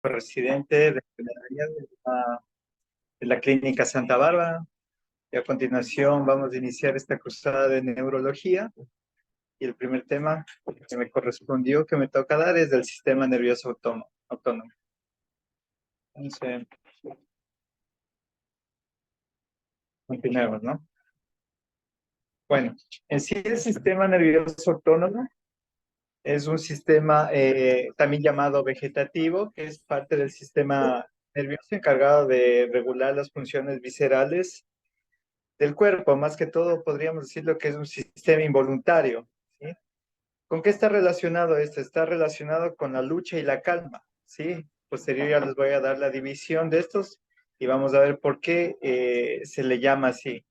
residente de enfermería de la Clínica Santa Bárbara. Y a continuación vamos a iniciar esta cruzada de neurología. Y el primer tema que me correspondió, que me toca dar, es del sistema nervioso autónomo. Entonces, continuemos, ¿no? Bueno, en sí el sistema nervioso autónomo es un sistema también llamado vegetativo, que es parte del sistema nervioso encargado de regular las funciones viscerales del cuerpo. Más que todo, podríamos decirlo que es un sistema involuntario, ¿sí? ¿Con qué está relacionado esto? Está relacionado con la lucha y la calma, ¿sí? Posterior ya les voy a dar la división de estos y vamos a ver por qué se le llama así.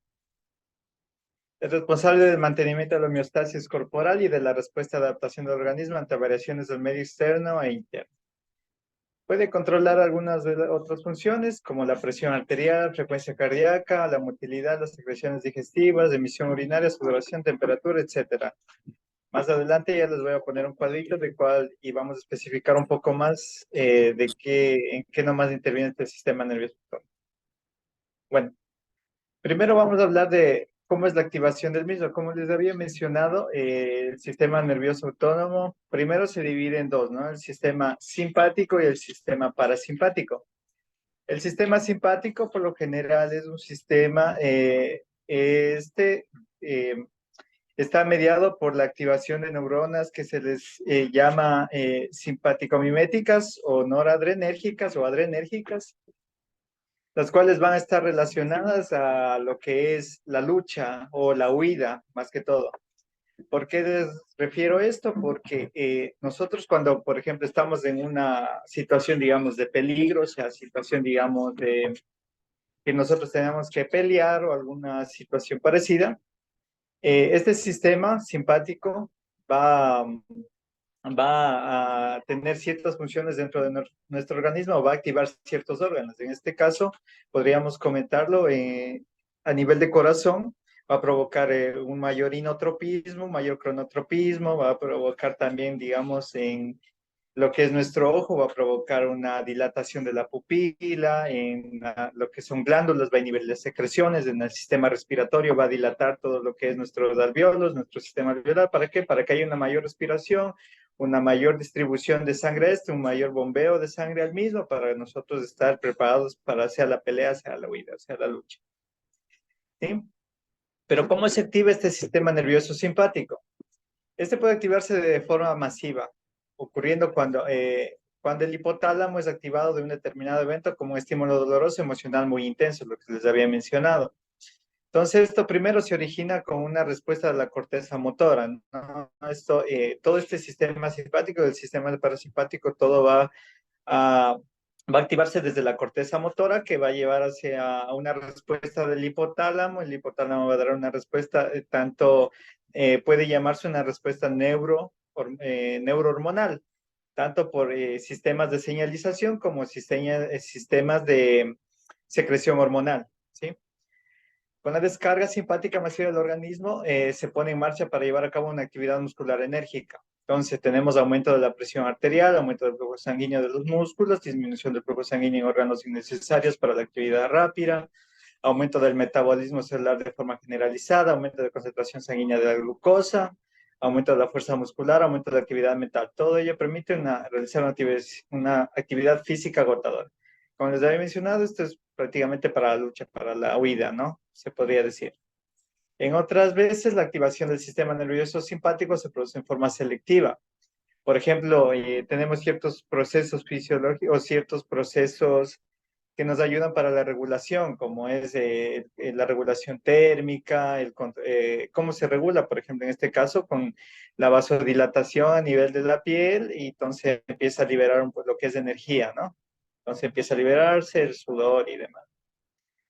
Es responsable del mantenimiento de la homeostasis corporal y de la respuesta de adaptación del organismo ante variaciones del medio externo e interno. Puede controlar algunas de las otras funciones, como la presión arterial, frecuencia cardíaca, la motilidad, las secreciones digestivas, emisión urinaria, sudoración, temperatura, etcétera. Más adelante ya les voy a poner un cuadrito de cuál y vamos a especificar un poco más en qué nomás interviene este sistema nervioso autónomo. Bueno, primero vamos a hablar de cómo es la activación del mismo. Como les había mencionado, el sistema nervioso autónomo primero se divide en dos, ¿no? El sistema simpático y el sistema parasimpático. El sistema simpático, por lo general, es un sistema, eh, está mediado por la activación de neuronas que se les llama simpático-miméticas o noradrenérgicas o adrenérgicas, las cuales van a estar relacionadas a lo que es la lucha o la huida, más que todo. ¿Por qué les refiero esto? Porque nosotros cuando, por ejemplo, estamos en una situación, digamos, de peligro, o sea, situación, digamos, de que nosotros tenemos que pelear o alguna situación parecida, este sistema simpático va, va a tener ciertas funciones dentro de nuestro organismo o va a activar ciertos órganos. En este caso, podríamos comentarlo a nivel de corazón, va a provocar un mayor inotropismo, un mayor cronotropismo, va a provocar también, digamos, en lo que es nuestro ojo, va a provocar una dilatación de la pupila, en lo que son glándulas, va a nivel de secreciones, en el sistema respiratorio va a dilatar todo lo que es nuestros alveolos, nuestro sistema alveolar. ¿Para qué? Para que haya una mayor respiración, una mayor distribución de sangre un mayor bombeo de sangre al mismo, para nosotros estar preparados para sea la pelea, sea la huida, sea la lucha. ¿Sí? Pero ¿cómo se activa este sistema nervioso simpático? Este puede activarse de forma masiva, ocurriendo cuando el hipotálamo es activado de un determinado evento como un estímulo doloroso emocional muy intenso, lo que les había mencionado. Entonces, esto primero se origina con una respuesta de la corteza motora, ¿no? Todo este sistema simpático, el sistema parasimpático, todo va a activarse desde la corteza motora que va a llevar hacia una respuesta del hipotálamo. El hipotálamo va a dar una respuesta puede llamarse una respuesta neurohormonal, tanto por sistemas de señalización como sistemas de secreción hormonal, ¿sí? Con la descarga simpática masiva del organismo se pone en marcha para llevar a cabo una actividad muscular enérgica. Entonces tenemos aumento de la presión arterial, aumento del flujo sanguíneo de los músculos, disminución del flujo sanguíneo en órganos innecesarios para la actividad rápida, aumento del metabolismo celular de forma generalizada, aumento de concentración sanguínea de la glucosa, aumento de la fuerza muscular, aumento de la actividad mental. Todo ello permite realizar una actividad física agotadora. Como les había mencionado, esto es prácticamente para la lucha, para la huida, ¿no? Se podría decir. En otras veces, la activación del sistema nervioso simpático se produce en forma selectiva. Por ejemplo, tenemos ciertos procesos fisiológicos, ciertos procesos que nos ayudan para la regulación, como es la regulación térmica, cómo se regula, por ejemplo, en este caso, con la vasodilatación a nivel de la piel, y entonces empieza a liberar un poco lo que es energía, ¿no? Entonces empieza a liberarse el sudor y demás.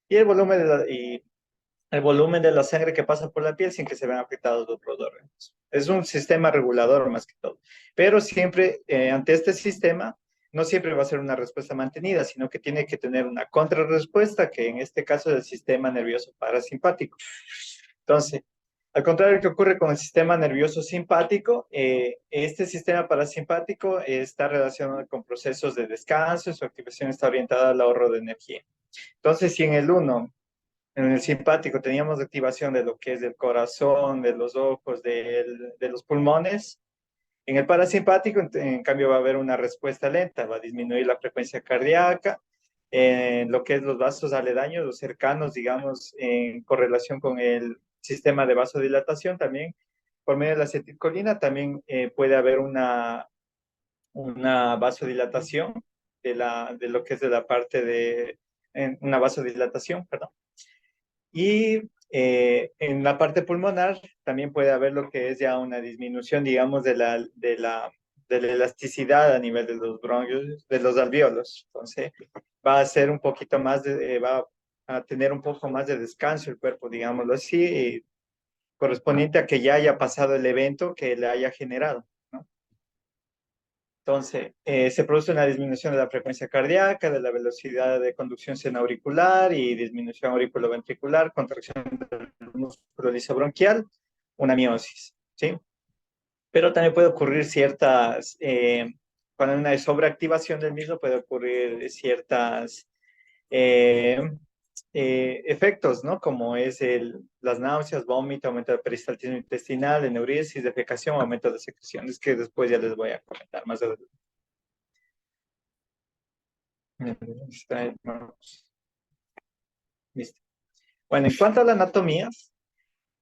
Y el volumen de la sangre que pasa por la piel sin que se vean afectados los órganos. Es un sistema regulador más que todo. Pero siempre, ante este sistema, no siempre va a ser una respuesta mantenida, sino que tiene que tener una contrarrespuesta, que en este caso es el sistema nervioso parasimpático. Entonces, Al contrario que ocurre con el sistema nervioso simpático, este sistema parasimpático está relacionado con procesos de descanso, su activación está orientada al ahorro de energía. Entonces, si en el uno, en el simpático, teníamos activación de lo que es del corazón, de los ojos, de los pulmones, en el parasimpático, en cambio, va a haber una respuesta lenta, va a disminuir la frecuencia cardíaca, en lo que es los vasos aledaños, los cercanos, digamos, en correlación con el sistema de vasodilatación también, por medio de la acetilcolina, también puede haber una vasodilatación de lo que es de la parte de, una vasodilatación, perdón. Y en la parte pulmonar también puede haber lo que es ya una disminución, digamos, de la elasticidad a nivel de los bronquios, de los alvéolos. Entonces, va a ser un poquito más, va a tener un poco más de descanso el cuerpo, digámoslo así, correspondiente a que ya haya pasado el evento que le haya generado, ¿no? Entonces, se produce una disminución de la frecuencia cardíaca, de la velocidad de conducción senoauricular y disminución auriculoventricular, contracción del músculo lisobronquial, una miosis, ¿sí? Pero también puede ocurrir ciertas, cuando hay una sobreactivación del mismo, puede ocurrir ciertas eh, efectos, ¿no? Como es las náuseas, vómito, aumento del peristaltismo intestinal, enuresis, defecación, aumento de secreciones, que después ya les voy a comentar más adelante. Listo. Bueno, en cuanto a la anatomía,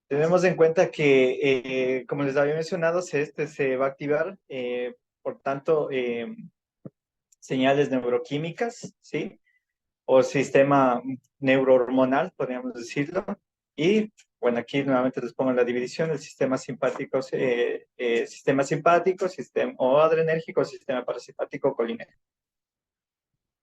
tenemos en cuenta que, como les había mencionado, este se va a activar, por tanto, señales neuroquímicas, ¿sí? O sistema neurohormonal, podríamos decirlo. Y, bueno, aquí nuevamente les pongo la división del sistema simpático, sistema o adrenérgico, sistema parasimpático colinérgico.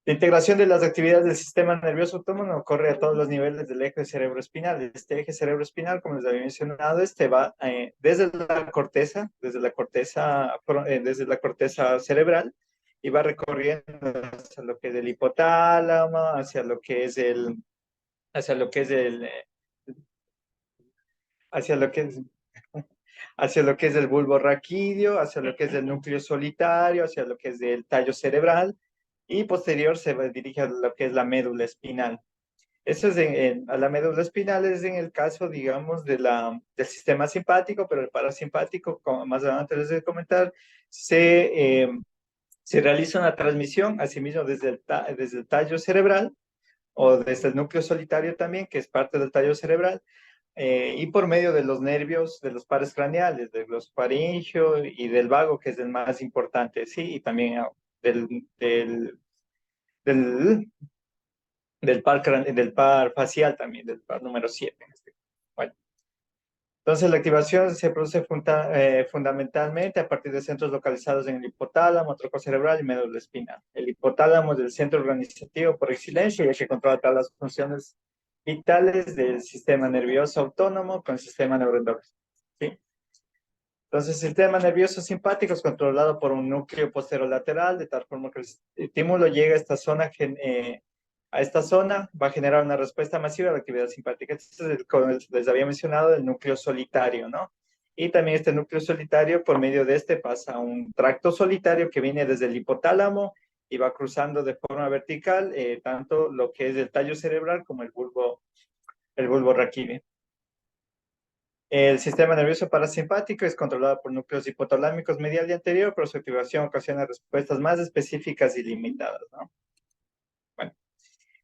La integración de las actividades del sistema nervioso autónomo ocurre a todos los niveles del eje cerebroespinal. Este eje cerebroespinal, como les había mencionado, este va desde la corteza cerebral y va recorriendo hacia lo que es el hipotálamo, hacia lo que es el, hacia lo que es, hacia lo que es el bulbo raquídeo, hacia lo que es el núcleo solitario, hacia lo que es el tallo cerebral y posterior dirige a lo que es la médula espinal. Eso es a la médula espinal es en el caso, digamos, del sistema simpático, pero el parasimpático, como más adelante les voy a comentar, se realiza una transmisión, asimismo, desde el tallo cerebral o desde el núcleo solitario también, que es parte del tallo cerebral, y por medio de los nervios de los pares craneales, del glosofaringeo y del vago, que es el más importante, sí, y también del, del, del, del par facial también, del par número 7. Bueno, entonces la activación se produce fundamentalmente a partir de centros localizados en el hipotálamo, tronco cerebral y médula espinal. El hipotálamo es el centro organizativo por excelencia y el que controla todas las funciones vitales del sistema nervioso autónomo con el sistema neuroendocrino. ¿Sí? Entonces, el sistema nervioso simpático es controlado por un núcleo posterolateral, de tal forma que el estímulo llega a esta zona, va a generar una respuesta masiva a la actividad simpática. Este es como les había mencionado, el núcleo solitario, ¿no? Y también este núcleo solitario, por medio de este, pasa a un tracto solitario que viene desde el hipotálamo y va cruzando de forma vertical, tanto lo que es el tallo cerebral como el bulbo raquídeo. El sistema nervioso parasimpático es controlado por núcleos hipotalámicos medial y anterior, pero su activación ocasiona respuestas más específicas y limitadas, ¿no? Bueno,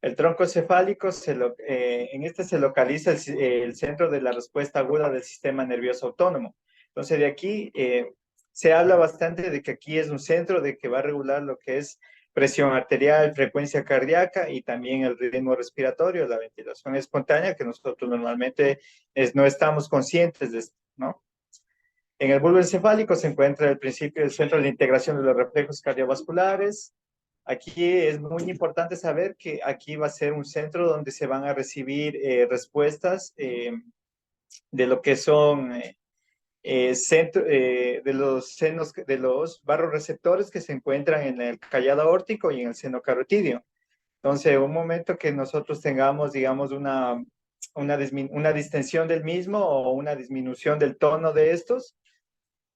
el tronco cefálico, en este se localiza el centro de la respuesta aguda del sistema nervioso autónomo. Entonces, de aquí se habla bastante de que aquí es un centro de que va a regular lo que es presión arterial, frecuencia cardíaca y también el ritmo respiratorio, la ventilación espontánea, que nosotros normalmente no estamos conscientes de esto, ¿no? En el bulbo encefálico se encuentra el principio del centro de integración de los reflejos cardiovasculares. Aquí es muy importante saber que aquí va a ser un centro donde se van a recibir respuestas de lo que son de los senos, de los barroreceptores que se encuentran en el callado aórtico y en el seno carotídeo. Entonces, un momento que nosotros tengamos, digamos, una distensión del mismo o una disminución del tono de estos.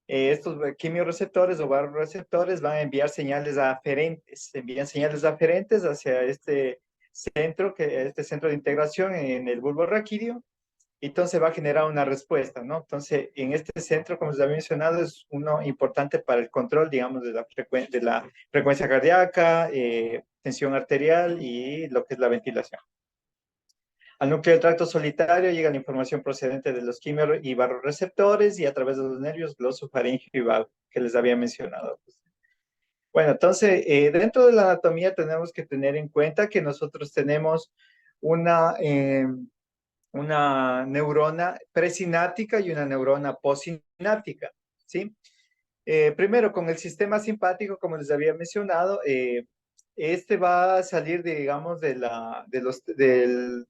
Estos quimiorreceptores o barroreceptores van a enviar señales aferentes, envían señales aferentes hacia este centro de integración en el bulbo raquídeo, y entonces va a generar una respuesta, ¿no? Entonces, en este centro, como les había mencionado, es uno importante para el control, digamos, de la frecuencia cardíaca, tensión arterial y lo que es la ventilación. Al núcleo del tracto solitario llega la información procedente de los quimio y barroreceptores y a través de los nervios glosofaringeo y vago, que les había mencionado. Bueno, entonces, dentro de la anatomía tenemos que tener en cuenta que nosotros tenemos una, eh, una neurona presináptica y una neurona postsináptica, ¿sí? Primero, con el sistema simpático, como les había mencionado, este va a salir, digamos, del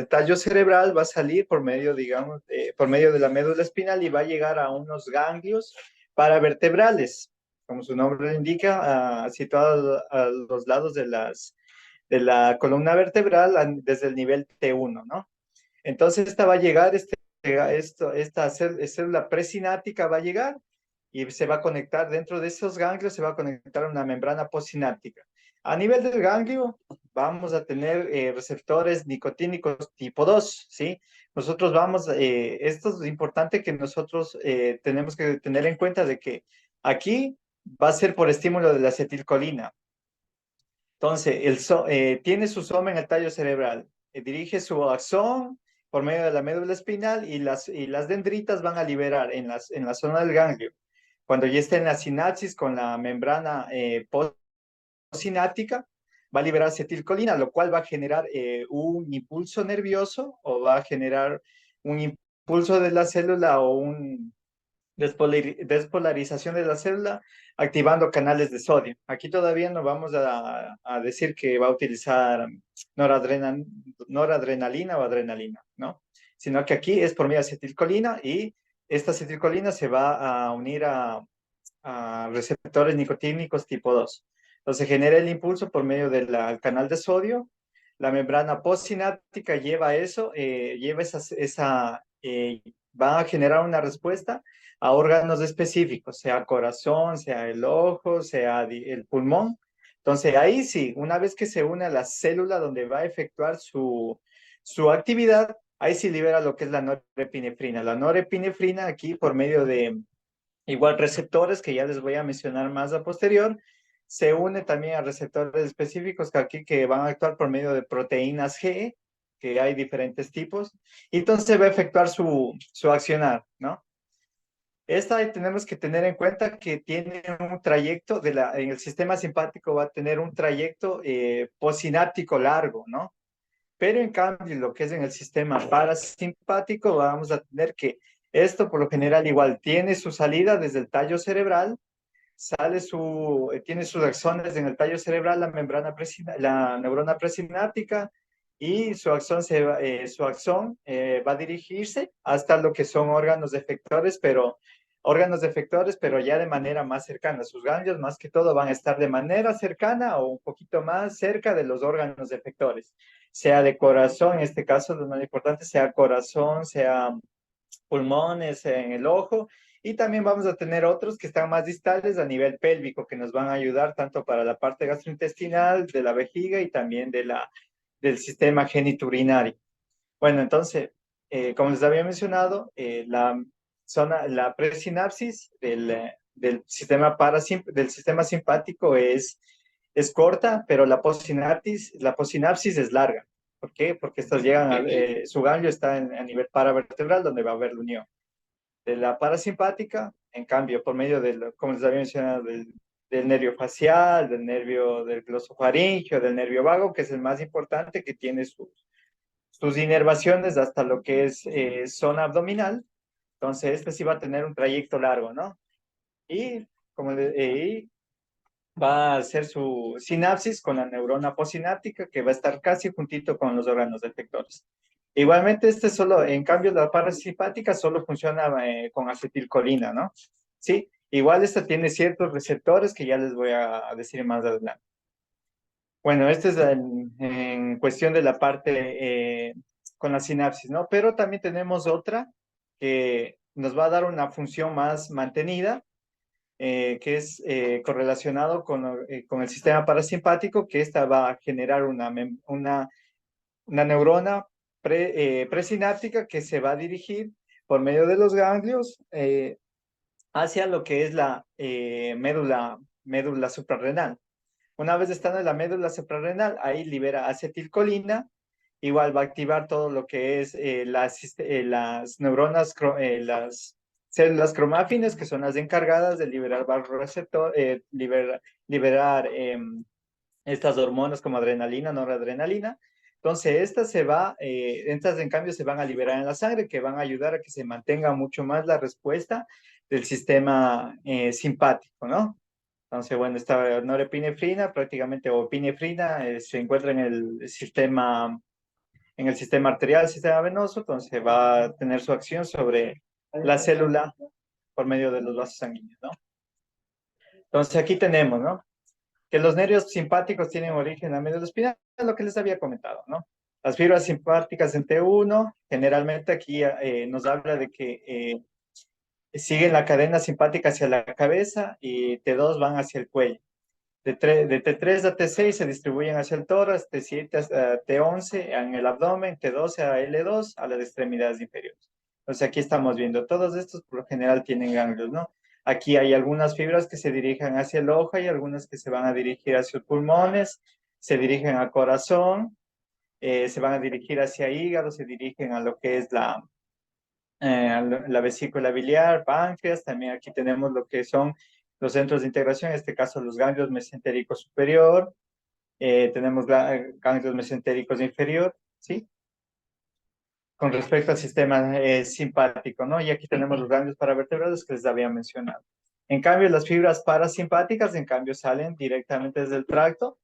tallo cerebral, va a salir por medio, digamos, por medio de la médula espinal y va a llegar a unos ganglios paravertebrales, como su nombre lo indica, situados a los lados de la columna vertebral desde el nivel T1, ¿no? Entonces, esta va a llegar, esta célula presináptica va a llegar y se va a conectar dentro de esos ganglios, se va a conectar a una membrana postsináptica. A nivel del ganglio, vamos a tener receptores nicotínicos tipo 2, ¿sí? Nosotros esto es importante que nosotros tenemos que tener en cuenta de que aquí va a ser por estímulo de la acetilcolina. Entonces, tiene su soma en el tallo cerebral, dirige su axón por medio de la médula espinal y las dendritas van a liberar en la zona del ganglio. Cuando ya esté en la sinapsis con la membrana postsináptica, va a liberar acetilcolina, lo cual va a generar un impulso nervioso o va a generar un impulso de la célula o un despolarización de la célula, activando canales de sodio. Aquí todavía no vamos a decir que va a utilizar noradrenalina o adrenalina, ¿no? Sino que aquí es por medio de acetilcolina y esta acetilcolina se va a unir a receptores nicotínicos tipo 2. Entonces genera el impulso por medio del canal de sodio. La membrana postsináptica lleva eso, va a generar una respuesta a órganos específicos, sea corazón, sea el ojo, sea el pulmón. Entonces ahí sí, una vez que se une a la célula donde va a efectuar su actividad, ahí sí libera lo que es la norepinefrina. La norepinefrina aquí por medio de igual receptores que ya les voy a mencionar más a posterior, se une también a receptores específicos que aquí que van a actuar por medio de proteínas G, que hay diferentes tipos, y entonces va a efectuar su accionar, ¿no? Esta tenemos que tener en cuenta que tiene un trayecto, en el sistema simpático va a tener un trayecto postsináptico largo, ¿no? Pero en cambio, lo que es en el sistema parasimpático, vamos a tener que esto por lo general igual tiene su salida desde el tallo cerebral, tiene sus axones en el tallo cerebral, la neurona presináptica, y su axón va a dirigirse hasta lo que son órganos efectores, pero ya de manera más cercana. Sus ganglios más que todo van a estar de manera cercana o un poquito más cerca de los órganos efectores, sea de corazón, en este caso lo más importante, sea corazón, sea pulmones, en el ojo, y también vamos a tener otros que están más distales a nivel pélvico, que nos van a ayudar tanto para la parte gastrointestinal, de la vejiga y también del sistema genitourinario. Bueno, entonces, como les había mencionado, la presinapsis del sistema simpático es corta, pero la possinapsis es larga. ¿Por qué? Porque estas su ganglio está a nivel paravertebral, donde va a haber la unión. De la parasimpática, en cambio, por medio como les había mencionado, del nervio facial, del nervio del glosofaringeo, del nervio vago, que es el más importante, que tiene sus inervaciones hasta lo que es zona abdominal. Entonces, este sí va a tener un trayecto largo, ¿no? Y, y va a hacer su sinapsis con la neurona postsináptica, que va a estar casi juntito con los órganos efectores. Igualmente, en cambio, la parasimpática solo funciona con acetilcolina, ¿no? Sí, igual esta tiene ciertos receptores que ya les voy a decir más adelante. Bueno, este es en cuestión de la parte con la sinapsis, ¿no? Pero también tenemos otra que nos va a dar una función más mantenida, que es correlacionado con el sistema parasimpático, que esta va a generar una neurona presináptica que se va a dirigir por medio de los ganglios hacia lo que es la médula suprarrenal. Una vez estando en la médula suprarrenal, ahí libera acetilcolina, igual va a activar todo lo que es las neuronas, las células cromáfines, que son las encargadas de liberar vasoreceptor, liberar estas hormonas como adrenalina, noradrenalina. Entonces, estas en cambio se van a liberar en la sangre, que van a ayudar a que se mantenga mucho más la respuesta del sistema simpático, ¿no? Entonces, bueno, esta norepinefrina prácticamente, o epinefrina, se encuentra en el sistema arterial, sistema venoso, entonces va a tener su acción sobre la célula por medio de los vasos sanguíneos, ¿no? Entonces, aquí tenemos, ¿no? Que los nervios simpáticos tienen origen en la médula espinal, es lo que les había comentado, ¿no? Las fibras simpáticas en T1, generalmente aquí nos habla de que siguen la cadena simpática hacia la cabeza y T2 van hacia el cuello. De T3 a T6 se distribuyen hacia el tórax, T7 a T11 en el abdomen, T12 a L2 a las extremidades inferiores. Entonces aquí estamos viendo, todos estos por lo general tienen ganglios, ¿no? Aquí hay algunas fibras que se dirigen hacia el ojo y algunas que se van a dirigir hacia los pulmones, se dirigen al corazón, se van a dirigir hacia hígado, se dirigen a lo que es la vesícula biliar, páncreas, también aquí tenemos lo que son los centros de integración, en este caso los ganglios mesentéricos superior, tenemos ganglios mesentéricos inferior, ¿sí? Con respecto al sistema simpático, ¿no? Y aquí tenemos los ganglios paravertebrados que les había mencionado. En cambio, las fibras parasimpáticas, en cambio, salen directamente desde el tracto,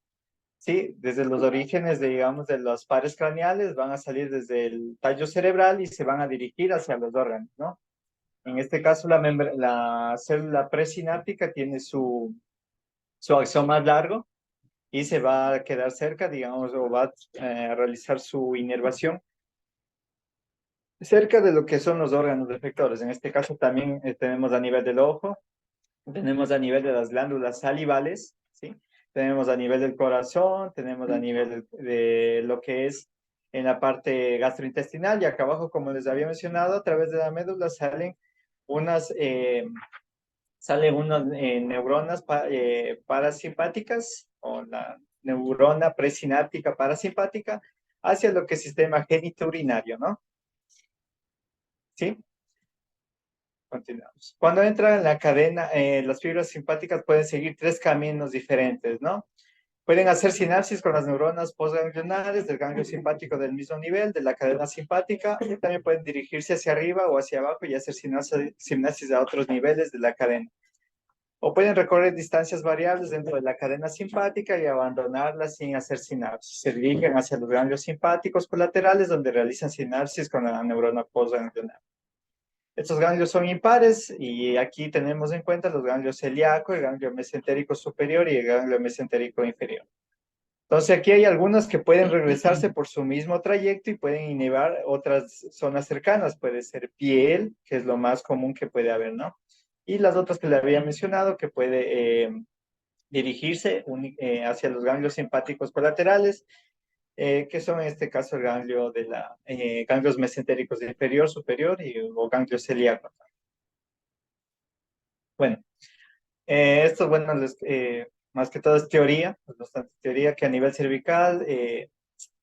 ¿sí? Desde los orígenes, digamos, de los pares craneales, van a salir desde el tallo cerebral y se van a dirigir hacia los órganos, ¿no? En este caso, la célula presináptica tiene su axón más largo y se va a quedar cerca, digamos, o va a realizar su inervación cerca de lo que son los órganos efectores. En este caso también tenemos a nivel del ojo, tenemos a nivel de las glándulas salivales, ¿sí? Tenemos a nivel del corazón, tenemos a nivel de lo que es en la parte gastrointestinal y acá abajo, como les había mencionado, a través de la médula unas, unas neuronas parasimpáticas o la neurona presináptica parasimpática hacia lo que es sistema genitourinario, ¿no? ¿Sí? Continuamos. Cuando entra en la cadena, las fibras simpáticas pueden seguir tres caminos diferentes, ¿no? Pueden hacer sinapsis con las neuronas postganglionares del ganglio simpático del mismo nivel, de la cadena simpática, y también pueden dirigirse hacia arriba o hacia abajo y hacer sinapsis a otros niveles de la cadena. O pueden recorrer distancias variables dentro de la cadena simpática y abandonarla sin hacer sinapsis. Se dirigen hacia los ganglios simpáticos colaterales, donde realizan sinapsis con la neurona postganglionar. Estos ganglios son impares y aquí tenemos en cuenta los ganglios celíaco, el ganglio mesentérico superior y el ganglio mesentérico inferior. Entonces aquí hay algunas que pueden regresarse por su mismo trayecto y pueden inhibar otras zonas cercanas. Puede ser piel, que es lo más común que puede haber, ¿no? Y las otras que le había mencionado, que puede dirigirse hacia los ganglios simpáticos colaterales, que son en este caso el ganglio de ganglios mesentéricos inferior, superior o ganglio celíaco. Bueno, esto, bueno, más que todo es teoría, pues bastante teoría que a nivel cervical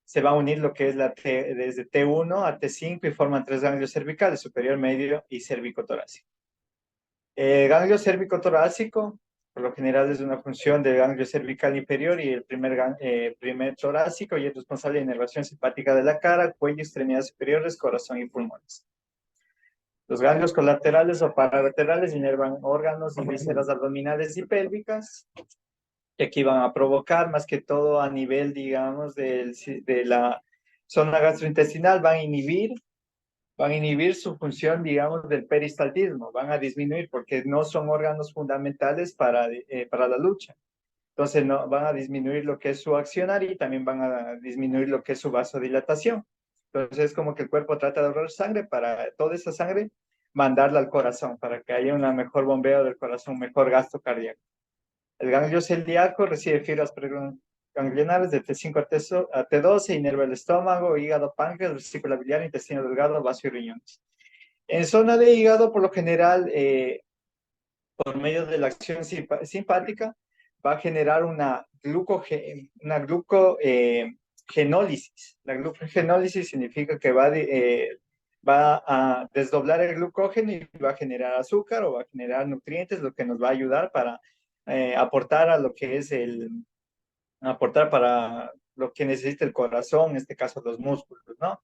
se va a unir lo que es desde T1 a T5 y forman tres ganglios cervicales, superior, medio y cervicotorácico. Ganglio cérvico-torácico, por lo general es una función del ganglio cervical inferior y el primer torácico y es responsable de inervación simpática de la cara, cuello, extremidades superiores, corazón y pulmones. Los ganglios colaterales o paravertebrales inervan órganos y vísceras abdominales y pélvicas, que aquí van a provocar más que todo a nivel, digamos, de la zona gastrointestinal, van a inhibir su función, digamos, del peristaltismo, van a disminuir porque no son órganos fundamentales para la lucha. Entonces, no, van a disminuir lo que es su accionar y también van a disminuir lo que es su vasodilatación. Entonces es como que el cuerpo trata de ahorrar sangre para toda esa sangre mandarla al corazón, para que haya un mejor bombeo del corazón, un mejor gasto cardíaco. El ganglio celíaco recibe fibras preganglionares de T5 a T12, inerva el estómago, hígado, páncreas, vesícula biliar, intestino delgado, vaso y riñones. En zona de hígado, por lo general, por medio de la acción simpática, va a generar una glucogenólisis. La glucogenólisis significa que va a desdoblar el glucógeno y va a generar azúcar o va a generar nutrientes, lo que nos va a ayudar para aportar a lo que es aportar para lo que necesita el corazón, en este caso los músculos, ¿no?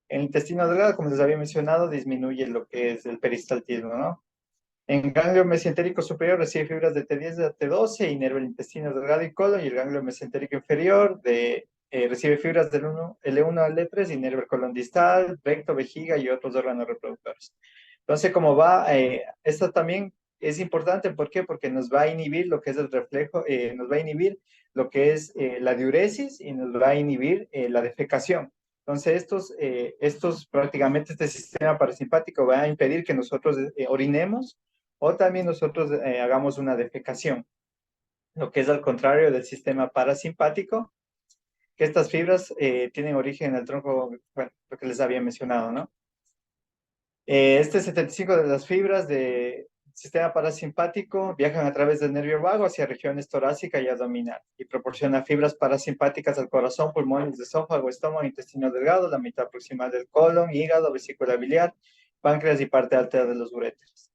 El intestino delgado, como les había mencionado, disminuye lo que es el peristaltismo, ¿no? En ganglio mesentérico superior recibe fibras de T10 a T12, inerva el intestino delgado y colon, y el ganglio mesentérico inferior recibe fibras del L1 al L3, inerva el colon distal, recto, vejiga y otros órganos reproductores. Entonces, como va, esto también es importante, ¿por qué? Porque nos va a inhibir lo que es el reflejo, nos va a inhibir lo que es la diuresis y nos va a inhibir la defecación. Entonces, prácticamente este sistema parasimpático va a impedir que nosotros orinemos o también nosotros hagamos una defecación, lo que es al contrario del sistema parasimpático, que estas fibras tienen origen en el tronco, bueno, lo que les había mencionado, ¿no? Este 75 de las fibras del sistema parasimpático viajan a través del nervio vago hacia regiones torácica y abdominal y proporciona fibras parasimpáticas al corazón, pulmones, esófago, estómago, intestino delgado, la mitad proximal del colon, hígado, vesícula biliar, páncreas y parte alta de los uréteres.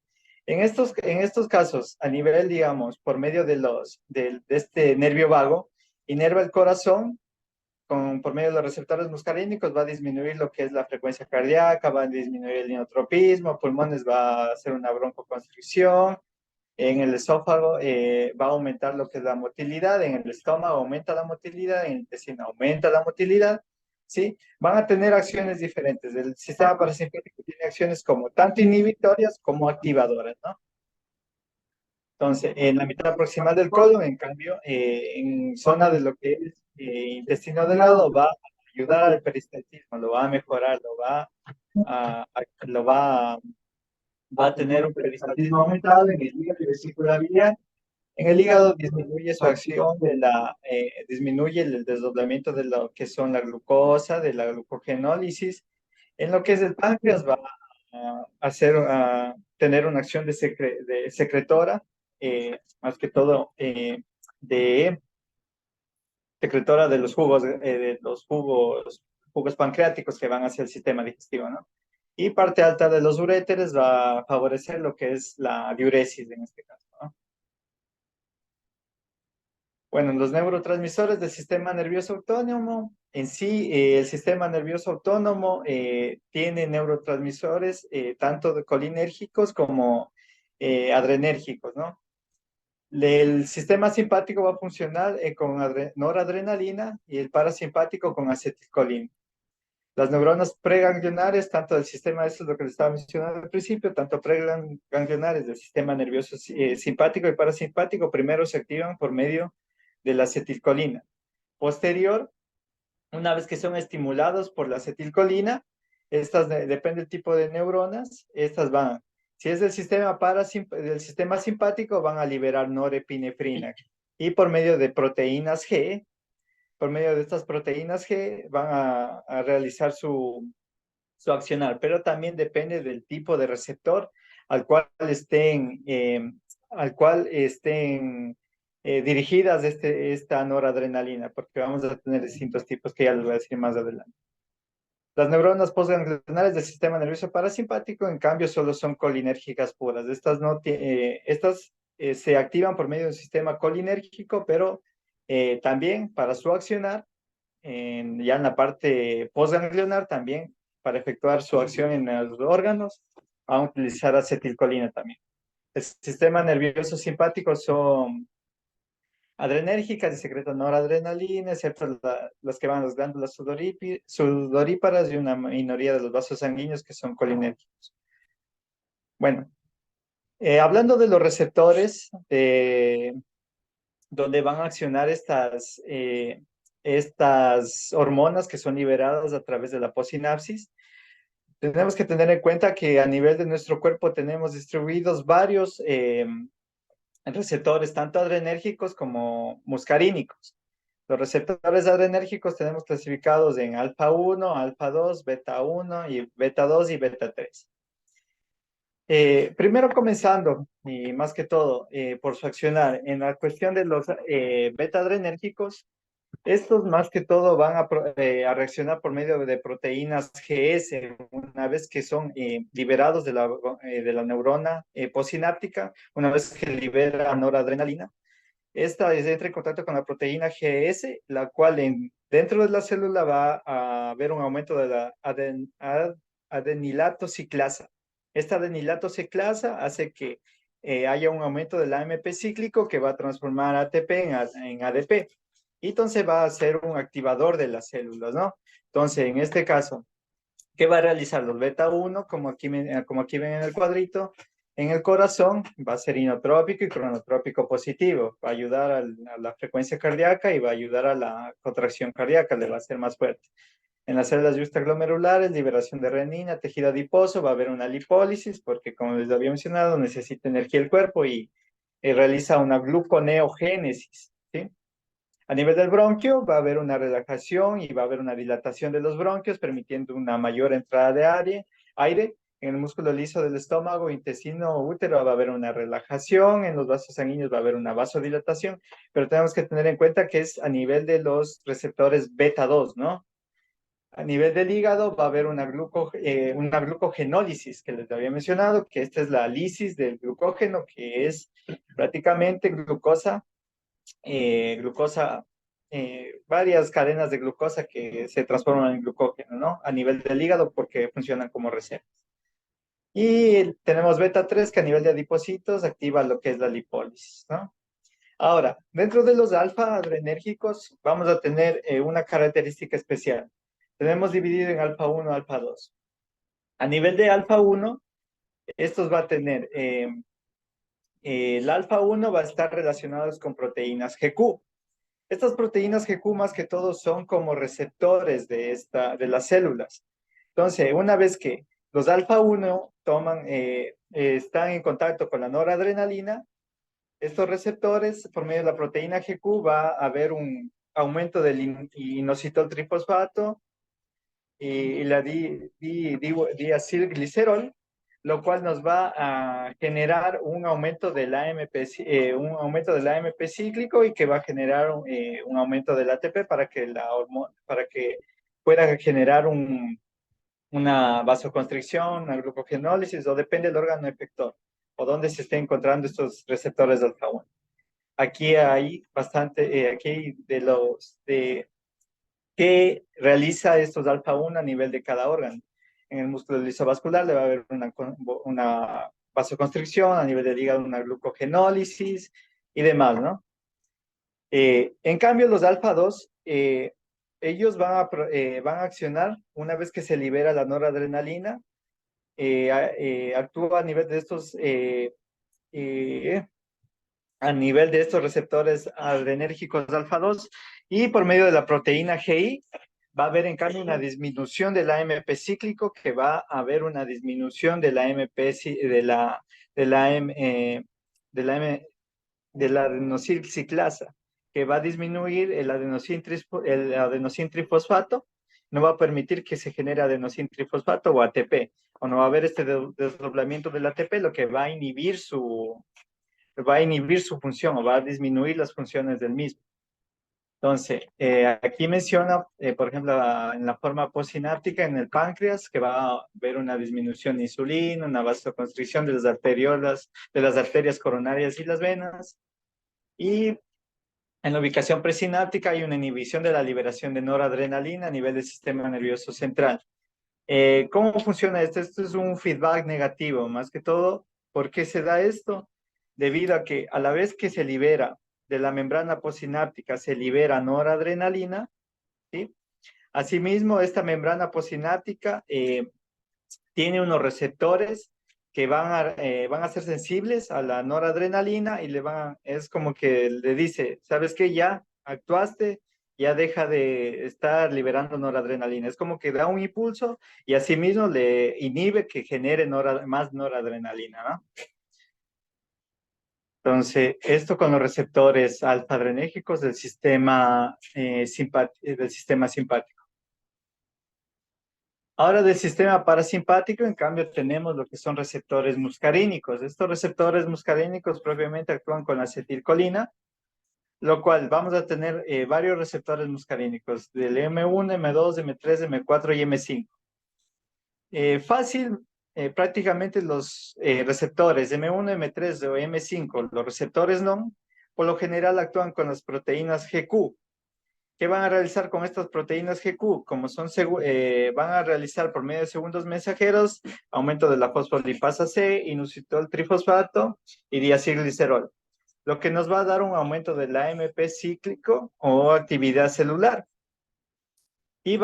En estos casos, a nivel, digamos, por medio de este nervio vago, inerva el corazón por medio de los receptores muscarínicos va a disminuir lo que es la frecuencia cardíaca, va a disminuir el inotropismo, pulmones va a hacer una broncoconstricción, en el esófago va a aumentar lo que es la motilidad, en el estómago aumenta la motilidad, en el intestino aumenta la motilidad, ¿sí? Van a tener acciones diferentes. El sistema parasimpático tiene acciones como tanto inhibitorias como activadoras, ¿no? Entonces, en la mitad proximal del colon, en cambio, en zona de lo que es intestino delgado, va a ayudar al peristaltismo, lo va a mejorar, a, a- lo va, a- va a tener un peristaltismo aumentado en el hígado y vesícula biliar. En el hígado disminuye su acción disminuye el desdoblamiento de lo que son la glucosa, de la glucogenólisis. En lo que es el páncreas va a tener una acción de secretora, más que todo de secretora de jugos pancreáticos que van hacia el sistema digestivo, ¿no? Y parte alta de los uréteres va a favorecer lo que es la diuresis en este caso, ¿no? Bueno, los neurotransmisores del sistema nervioso autónomo, en sí, el sistema nervioso autónomo tiene neurotransmisores tanto colinérgicos como adrenérgicos, ¿no? El sistema simpático va a funcionar con noradrenalina y el parasimpático con acetilcolina. Las neuronas preganglionares, tanto del sistema, esto es lo que les estaba mencionando al principio, tanto preganglionares del sistema nervioso simpático y parasimpático, primero se activan por medio de la acetilcolina. Posterior, una vez que son estimulados por la acetilcolina, depende del tipo de neuronas, estas van, si es del sistema simpático, van a liberar norepinefrina y por medio de proteínas G, por medio de estas proteínas G, van a realizar su accionar, pero también depende del tipo de receptor al cual estén dirigidas esta noradrenalina, porque vamos a tener distintos tipos que ya les voy a decir más adelante. Las neuronas postganglionares del sistema nervioso parasimpático, en cambio, solo son colinérgicas puras. Estas se activan por medio del sistema colinérgico, pero también para su accionar ya en la parte postganglionar también, para efectuar su acción en los órganos, van a utilizar acetilcolina también. El sistema nervioso simpático son adrenérgicas y secretan noradrenalina, excepto las que van a las glándulas sudoríparas y una minoría de los vasos sanguíneos que son colinérgicos. Bueno, hablando de los receptores donde van a accionar estas hormonas que son liberadas a través de la possinapsis. Tenemos que tener en cuenta que a nivel de nuestro cuerpo tenemos distribuidos varios receptores, tanto adrenérgicos como muscarínicos. Los receptores adrenérgicos tenemos clasificados en alfa 1, alfa 2, beta 1 y beta 2 y beta 3. Primero comenzando, y más que todo, por su accionar en la cuestión de los beta adrenérgicos, estos más que todo van a reaccionar por medio de proteínas GS una vez que son liberados de la neurona postsináptica, una vez que libera noradrenalina. Esta entra en contacto con la proteína GS, la cual dentro de la célula va a haber un aumento de la adenilato ciclasa. Esta adenilato ciclasa hace que haya un aumento del AMP cíclico que va a transformar ATP en ADP. Y entonces va a ser un activador de las células, ¿no? Entonces, en este caso, ¿qué va a realizar? Los beta 1, como aquí ven en el cuadrito, en el corazón va a ser inotrópico y cronotrópico positivo. Va a ayudar a la frecuencia cardíaca y va a ayudar a la contracción cardíaca, le va a hacer más fuerte. En las células extraglomerulares, liberación de renina, tejido adiposo, va a haber una lipólisis, porque como les había mencionado, necesita energía el cuerpo y realiza una gluconeogénesis, ¿sí? A nivel del bronquio va a haber una relajación y va a haber una dilatación de los bronquios, permitiendo una mayor entrada de aire. En el músculo liso del estómago, intestino, útero va a haber una relajación, en los vasos sanguíneos va a haber una vasodilatación, pero tenemos que tener en cuenta que es a nivel de los receptores beta 2, ¿no? A nivel del hígado va a haber una glucogenólisis que les había mencionado, que esta es la lisis del glucógeno, que es prácticamente glucosa, varias cadenas de glucosa que se transforman en glucógeno, ¿no? A nivel del hígado porque funcionan como reservas. Y tenemos beta 3 que a nivel de adipocitos activa lo que es la lipólisis, ¿no? Ahora, dentro de los alfa adrenérgicos vamos a tener una característica especial. Tenemos dividido en alfa 1, alfa 2. A nivel de alfa 1, estos va a tener, el alfa 1 va a estar relacionados con proteínas GQ. Estas proteínas GQ más que todo son como receptores de las células. Entonces, una vez que los alfa 1 están en contacto con la noradrenalina, estos receptores, por medio de la proteína GQ, va a haber un aumento del inositol trifosfato y la diacilglicerol, lo cual nos va a generar un aumento del AMP cíclico y que va a generar un aumento del ATP para que pueda generar una vasoconstricción, una glucogenólisis, o depende del órgano efector o dónde se estén encontrando estos receptores de alfa 1. Aquí hay aquí hay que realiza estos alfa 1 a nivel de cada órgano. En el músculo lisovascular le va a haber una vasoconstricción, a nivel del hígado una glucogenólisis y demás, ¿no? En cambio, los alfa 2, ellos van a accionar una vez que se libera la noradrenalina, actúa eh, a nivel de estos receptores adrenérgicos alfa 2 y por medio de la proteína GI va a haber en cambio una disminución del AMP cíclico, que va a haber una disminución del AMP de la, M, de la, M, de la adenosine que va a disminuir el adenosín trifosfato, no va a permitir que se genere adenosín trifosfato o ATP, o no va a haber este desdoblamiento del ATP, lo que va a inhibir su función o va a disminuir las funciones del mismo. Entonces, aquí menciona, por ejemplo, en la forma postsináptica en el páncreas, que va a haber una disminución de insulina, una vasoconstricción de las arterias coronarias y las venas. Y en la ubicación presináptica hay una inhibición de la liberación de noradrenalina a nivel del sistema nervioso central. ¿Cómo funciona esto? Esto es un feedback negativo, más que todo. ¿Por qué se da esto? Debido a que a la vez que se libera de la membrana postsináptica, se libera noradrenalina, ¿sí? Asimismo, esta membrana postsináptica tiene unos receptores que van a ser sensibles a la noradrenalina y es como que le dice, ¿sabes qué? Ya actuaste, ya deja de estar liberando noradrenalina. Es como que da un impulso y asimismo le inhibe que genere más noradrenalina, ¿no? Entonces, esto con los receptores alfa-adrenérgicos del sistema simpático. Ahora del sistema parasimpático, en cambio, tenemos lo que son receptores muscarínicos. Estos receptores muscarínicos propiamente actúan con la acetilcolina, lo cual vamos a tener varios receptores muscarínicos del M1, M2, M3, M4 y M5. Fácil, prácticamente los receptores M1, M3 o M5, los receptores no, por lo general actúan con las proteínas GQ. ¿Qué van a realizar con estas proteínas GQ? Como van a realizar por medio de segundos mensajeros aumento de la fosfolipasa C, inositol trifosfato y diacilglicerol, lo que nos va a dar un aumento del AMP cíclico o actividad celular. Y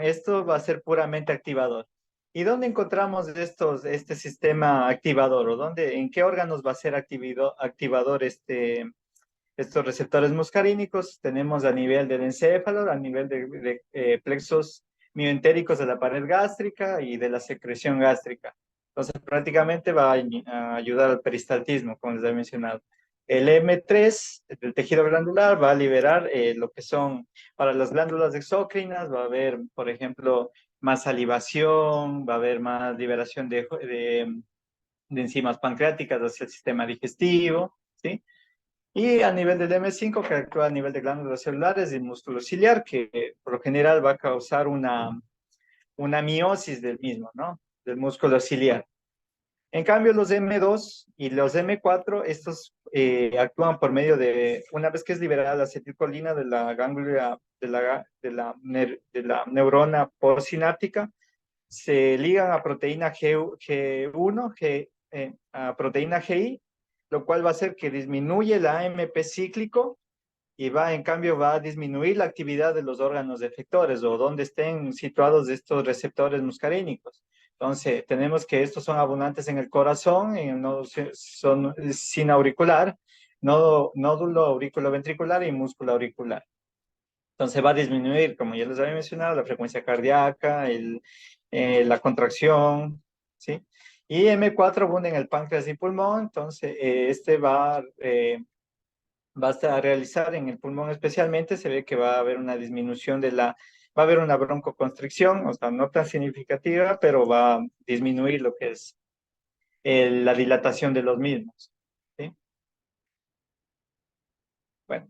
esto va a ser puramente activador. ¿Y dónde encontramos este sistema activador? ¿O en qué órganos va a ser activador estos receptores muscarínicos? Tenemos a nivel del encéfalo, a nivel de plexos mioentéricos de la pared gástrica y de la secreción gástrica. Entonces, prácticamente va a ayudar al peristaltismo, como les he mencionado. El M3 del tejido glandular va a liberar lo que son para las glándulas exócrinas, va a haber, por ejemplo, más salivación, va a haber más liberación de enzimas pancreáticas hacia el sistema digestivo, ¿sí? Y a nivel del M5, que actúa a nivel de glándulas celulares y músculo ciliar, que por lo general va a causar una miosis del mismo, ¿no? Del músculo ciliar. En cambio, los M2 y los M4, estos actúan por medio una vez que es liberada la acetilcolina de la ganglia, de la neurona postsináptica, se ligan a proteína G1, a proteína GI, lo cual va a hacer que disminuye el AMP cíclico y en cambio, va a disminuir la actividad de los órganos efectores o donde estén situados estos receptores muscarínicos. Entonces, tenemos que estos son abundantes en el corazón, son sin auricular, nódulo auriculoventricular y músculo auricular. Entonces, va a disminuir, como ya les había mencionado, la frecuencia cardíaca, la contracción, ¿sí? Y M4 abunda en el páncreas y pulmón, entonces basta realizar en el pulmón especialmente, se ve que va a haber una disminución va a haber una broncoconstricción, o sea, no tan significativa, pero va a disminuir lo que es la dilatación de los mismos. ¿Sí? Bueno,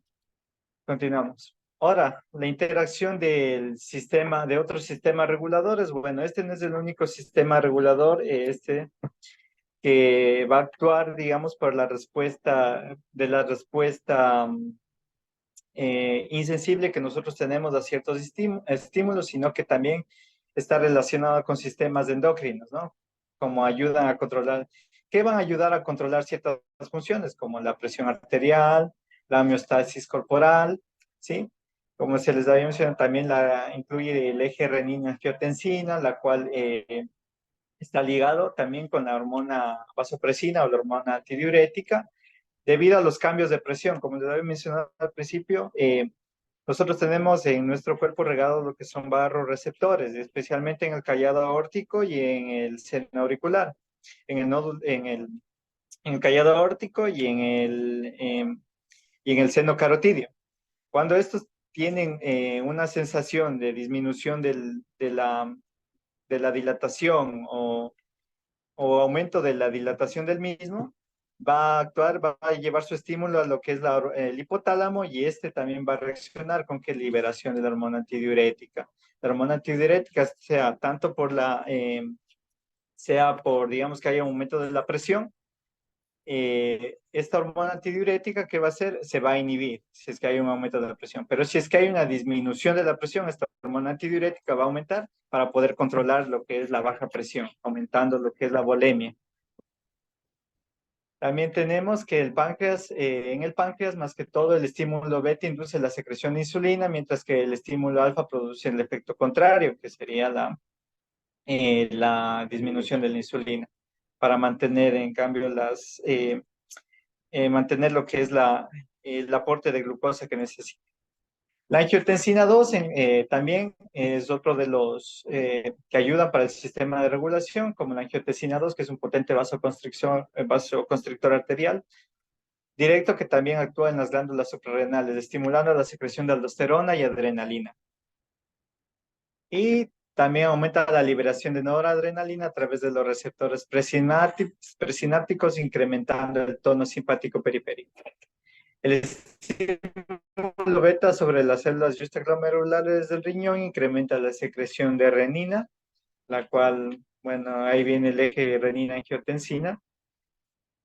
continuamos. Ahora, la interacción de otros sistemas reguladores. Bueno, este no es el único sistema regulador, que va a actuar, digamos, por la respuesta insensible que nosotros tenemos a ciertos estímulos, sino que también está relacionado con sistemas endocrinos, ¿no? Como ayudan a controlar, que van a ayudar a controlar ciertas funciones, como la presión arterial, la homeostasis corporal, ¿sí? Como se les había mencionado, también incluye el eje renina-angiotensina, la cual está ligado también con la hormona vasopresina o la hormona antidiurética, debido a los cambios de presión. Como les había mencionado al principio, nosotros tenemos en nuestro cuerpo regado lo que son barroreceptores, especialmente en el callado aórtico y en el seno auricular, en el, nódulo, en el callado aórtico y en el seno carotidio. Cuando estos tienen una sensación de disminución de la dilatación o aumento de la dilatación del mismo, va a llevar su estímulo a lo que es el hipotálamo y este también va a reaccionar con que liberación de la hormona antidiurética. La hormona antidiurética sea por, digamos, que haya un aumento de la presión, esta hormona antidiurética, ¿qué va a hacer? Se va a inhibir si es que hay un aumento de la presión. Pero si es que hay una disminución de la presión, esta hormona antidiurética va a aumentar para poder controlar lo que es la baja presión, aumentando lo que es la volemia. También tenemos que en el páncreas, más que todo, el estímulo beta induce la secreción de insulina, mientras que el estímulo alfa produce el efecto contrario, que sería la disminución de la insulina, para mantener, en cambio, mantener lo que es el aporte de glucosa que necesita. La angiotensina 2 también es otro de los que ayudan para el sistema de regulación, como la angiotensina 2, que es un potente vasoconstrictor arterial directo que también actúa en las glándulas suprarrenales, estimulando la secreción de aldosterona y adrenalina. Y también aumenta la liberación de noradrenalina a través de los receptores presinápticos, incrementando el tono simpático periférico. El estímulo beta sobre las células justaglomerulares del riñón incrementa la secreción de renina, la cual, bueno, ahí viene el eje renina-angiotensina.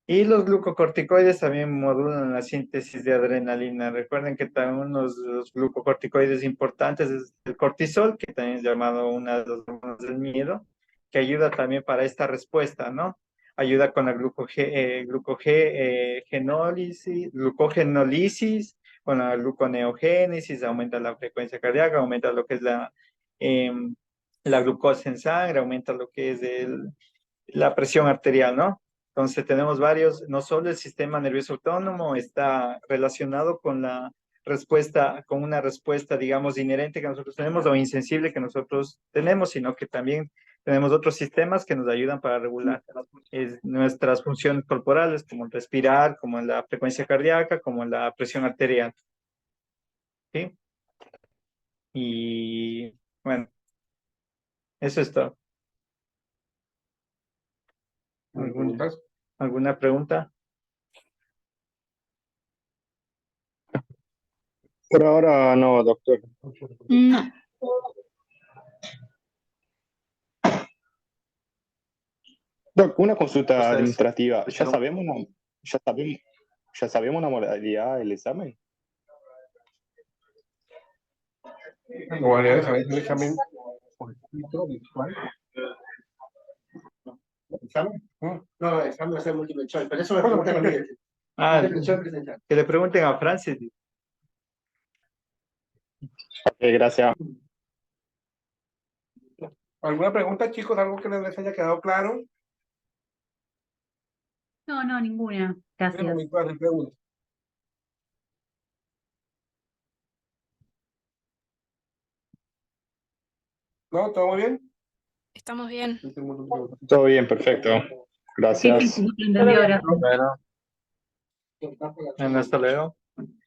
Y los glucocorticoides también modulan la síntesis de adrenalina. Recuerden que también uno de los glucocorticoides importantes es el cortisol, que también es llamado una de las hormonas del miedo, que ayuda también para esta respuesta, ¿no? Ayuda con la glucogenólisis, con la gluconeogénesis, aumenta la frecuencia cardíaca, aumenta lo que es la glucosa en sangre, aumenta lo que es la presión arterial, ¿no? Entonces tenemos varios, no solo el sistema nervioso autónomo está relacionado con la respuesta, con una respuesta, digamos, inherente que nosotros tenemos o insensible que nosotros tenemos, sino que también tenemos otros sistemas que nos ayudan para regular nuestras funciones corporales, como el respirar, como la frecuencia cardíaca, como la presión arterial. ¿Sí? Y bueno, eso es todo. ¿Alguna pregunta? Por ahora no, doctor. No. Doc, una consulta Ustedes. administrativa. Pero- Ya sabemos la modalidad del examen. Bueno, ya sabéis el examen por escrito, visual. ¿Examen? No, examen va a ser múltiple choice, pero eso me Bueno, preguntan a mí. Múltiple choice presencial. Que le pregunten a Francis. Ok, gracias. ¿Alguna pregunta, chicos? ¿Algo que les haya quedado claro? No, ninguna. Es Gracias. momento de hacer preguntas. ¿No? ¿Todo muy bien? Estamos bien. Todo bien, perfecto. Gracias. Sí, entendió, gracias. Bueno, hasta luego. Gracias.